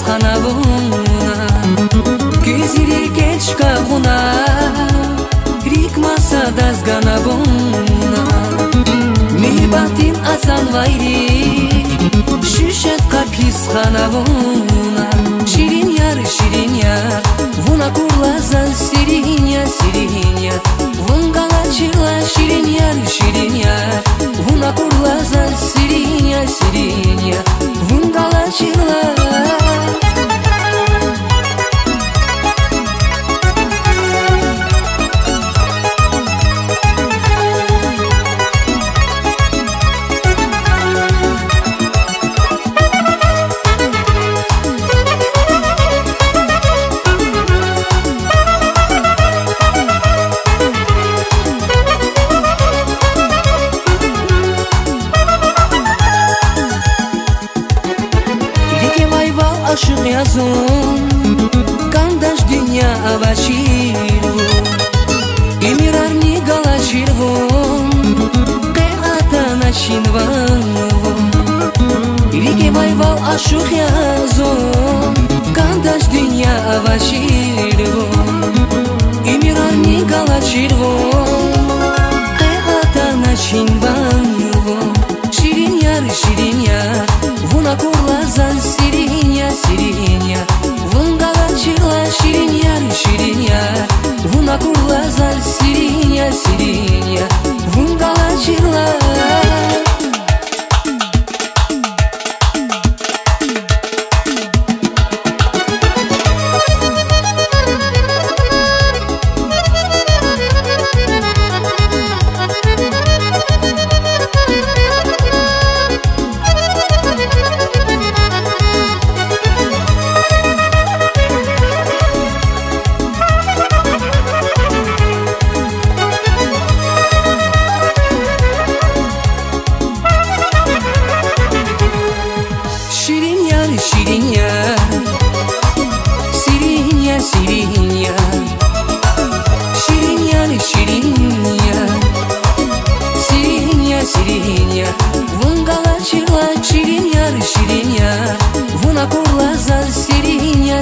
xanavuna Kiziri kechka guna Rikmasa dazganavuna Mi batin asan vayri Şüşet kapis xanavuna Şirin yar Vuna kurlazan sirinya Vungalachila şirin yar Vuna kurlazan sirinya Vungalachila Aşık yazın Kandaş dünya avaşirvu Imirar ni galaşirvu Qe'atana şinvanvu İrike vayval aşık yazın Kandaş dünya avaşirvu Imirar ni galaşirvu Qe'atana şinvanvu Şirin yar Vuna kurlazan sirinya Vungalachila şirin yar Vuna kurlazan sirinya Vungalachila Şirinya Vungalachila şirin yar Vuna kurlazan sirinya